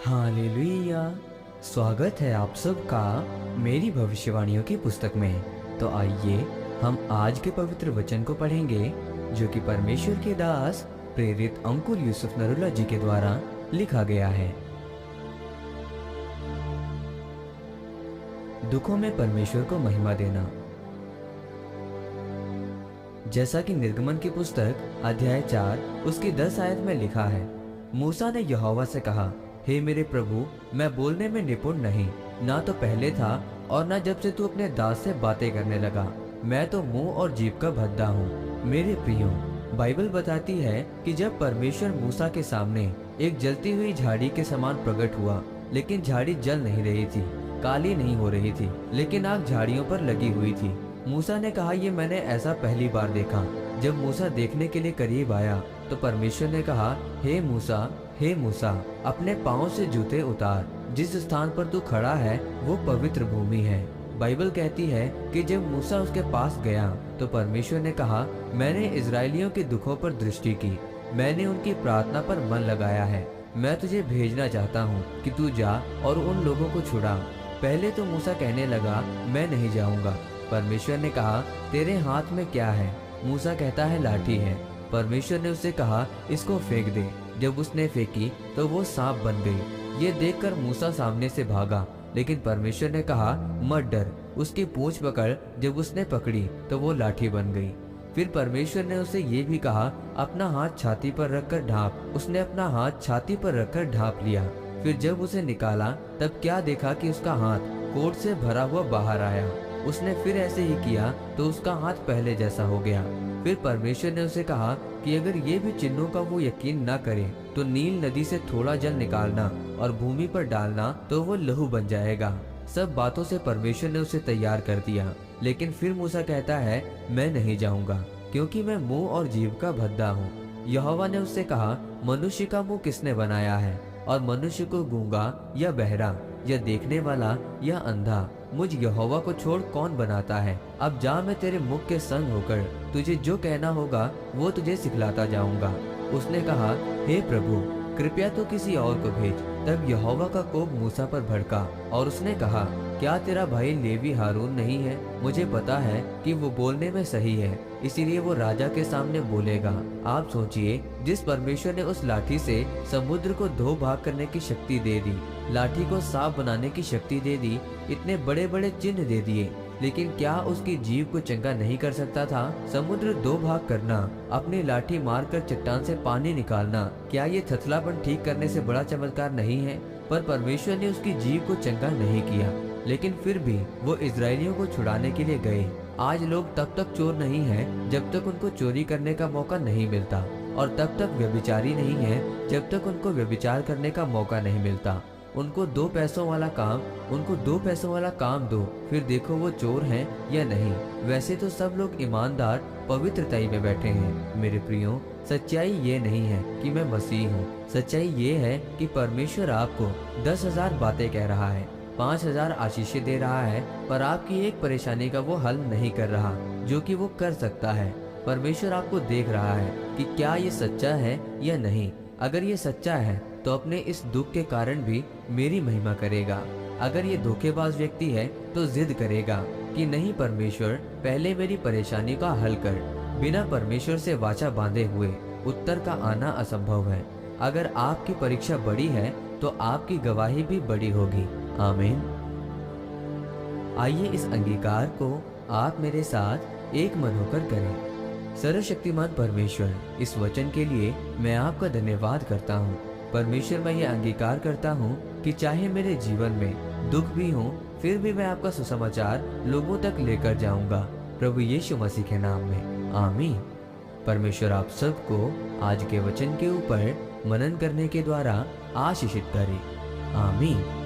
Hallelujah. स्वागत है आप सबका मेरी भविष्यवाणियों की पुस्तक में। तो आइए हम आज के पवित्र वचन को पढ़ेंगे जो कि परमेश्वर के दास प्रेरित अंकुर यूसुफ नरुला जी के द्वारा लिखा गया है। दुखों में परमेश्वर को महिमा देना। जैसा कि निर्गमन की पुस्तक अध्याय 4 उसकी 10 आयत में लिखा है, मूसा ने यहोवा से कहा, हे मेरे प्रभु, मैं बोलने में निपुण नहीं, ना तो पहले था और ना जब से तू अपने दास से बातें करने लगा। मैं तो मुंह और जीभ का भद्दा हूँ। मेरे प्रियो, बाइबल बताती है कि जब परमेश्वर मूसा के सामने एक जलती हुई झाड़ी के समान प्रकट हुआ, लेकिन झाड़ी जल नहीं रही थी, काली नहीं हो रही थी, लेकिन आग झाड़ियों पर लगी हुई थी। मूसा ने कहा, ये मैंने ऐसा पहली बार देखा। जब मूसा देखने के लिए करीब आया तो परमेश्वर ने कहा, हे मूसा, अपने पाँव से जूते उतार। जिस स्थान पर तू खड़ा है वो पवित्र भूमि है। बाइबल कहती है कि जब मूसा उसके पास गया तो परमेश्वर ने कहा, मैंने इजरायलियों के दुखों पर दृष्टि की, मैंने उनकी प्रार्थना पर मन लगाया है। मैं तुझे भेजना चाहता हूँ कि तू जा और उन लोगों को छुड़ा। पहले तो मूसा कहने लगा, मैं नहीं जाऊंगा। परमेश्वर ने कहा, तेरे हाथ में क्या है? मूसा कहता है, लाठी है। परमेश्वर ने उससे कहा, इसको फेंक दे। जब उसने फेंकी तो वो सांप बन गई। ये देखकर मूसा सामने से भागा, लेकिन परमेश्वर ने कहा, मत डर। उसकी पूंछ पकड़। जब उसने पकड़ी तो वो लाठी बन गई। फिर परमेश्वर ने उसे ये भी कहा, अपना हाथ छाती पर रखकर ढांप। उसने अपना हाथ छाती पर रखकर ढांप लिया। फिर जब उसे निकाला तब क्या देखा कि उसका हाथ कोट से भरा हुआ बाहर आया। उसने फिर ऐसे ही किया तो उसका हाथ पहले जैसा हो गया। फिर परमेश्वर ने उसे कहा कि अगर ये भी चिन्हों का वो यकीन न करे तो नील नदी से थोड़ा जल निकालना और भूमि पर डालना, तो वो लहू बन जाएगा। सब बातों से परमेश्वर ने उसे तैयार कर दिया, लेकिन फिर मूसा कहता है, मैं नहीं जाऊंगा, क्योंकि मैं मुंह और जीभ का भद्दा हूँ। यहोवा ने उससे कहा, मनुष्य का मुंह किसने बनाया है, और मनुष्य को गूंगा या बहरा या देखने वाला या अंधा? मुझ यहोवा को छोड़ कौन बनाता है? अब जा, मैं तेरे मुख के संग होकर तुझे जो कहना होगा वो तुझे सिखलाता जाऊंगा। उसने कहा, हे प्रभु, कृपया तो किसी और को भेज। तब यहोवा का कोप मूसा पर भड़का और उसने कहा, क्या तेरा भाई लेवी हारून नहीं है? मुझे पता है कि वो बोलने में सही है, इसीलिए वो राजा के सामने बोलेगा। आप सोचिए, जिस परमेश्वर ने उस लाठी से समुद्र को 2 भाग करने की शक्ति दे दी, लाठी को सांप बनाने की शक्ति दे दी, इतने बड़े बड़े चिन्ह दे दिए, लेकिन क्या उसकी जीभ को चंगा नहीं कर सकता था? समुद्र 2 भाग करना, अपनी लाठी मारकर चट्टान से पानी निकालना, क्या ये थथलापन ठीक करने से बड़ा चमत्कार नहीं है? पर परमेश्वर ने उसकी जीभ को चंगा नहीं किया, लेकिन फिर भी वो इजरायलियों को छुड़ाने के लिए गए। आज लोग तब तक चोर नहीं हैं जब तक उनको चोरी करने का मौका नहीं मिलता, और तब तक व्यभिचारी नहीं है जब तक उनको व्यभिचार करने का मौका नहीं मिलता। उनको 2 पैसों वाला काम दो, फिर देखो वो चोर हैं या नहीं। वैसे तो सब लोग ईमानदार पवित्रताई में बैठे हैं। मेरे प्रियो, सच्चाई ये नहीं है कि मैं मसीह हूँ। सच्चाई ये है कि परमेश्वर आपको 10,000 बातें कह रहा है, 5,000 आशीषें दे रहा है, पर आपकी एक परेशानी का वो हल नहीं कर रहा जो कि वो कर सकता है। परमेश्वर आपको देख रहा है कि क्या ये सच्चा है या नहीं। अगर ये सच्चा है तो अपने इस दुख के कारण भी मेरी महिमा करेगा। अगर ये धोखेबाज व्यक्ति है तो जिद करेगा कि नहीं परमेश्वर, पहले मेरी परेशानी का हल कर। बिना परमेश्वर से वाचा बांधे हुए उत्तर का आना असंभव है। अगर आपकी परीक्षा बड़ी है तो आपकी गवाही भी बड़ी होगी। आमीन। आइए इस अंगीकार को आप मेरे साथ एक मन होकर करें। सर्वशक्तिमान परमेश्वर, इस वचन के लिए मैं आपका धन्यवाद करता हूँ। परमेश्वर, मैं ये अंगीकार करता हूँ कि चाहे मेरे जीवन में दुख भी हो, फिर भी मैं आपका सुसमाचार लोगों तक लेकर जाऊंगा। प्रभु यीशु मसीह के नाम में, आमीन। परमेश्वर आप सबको आज के वचन के ऊपर मनन करने के द्वारा आशीषित करे। आमीन।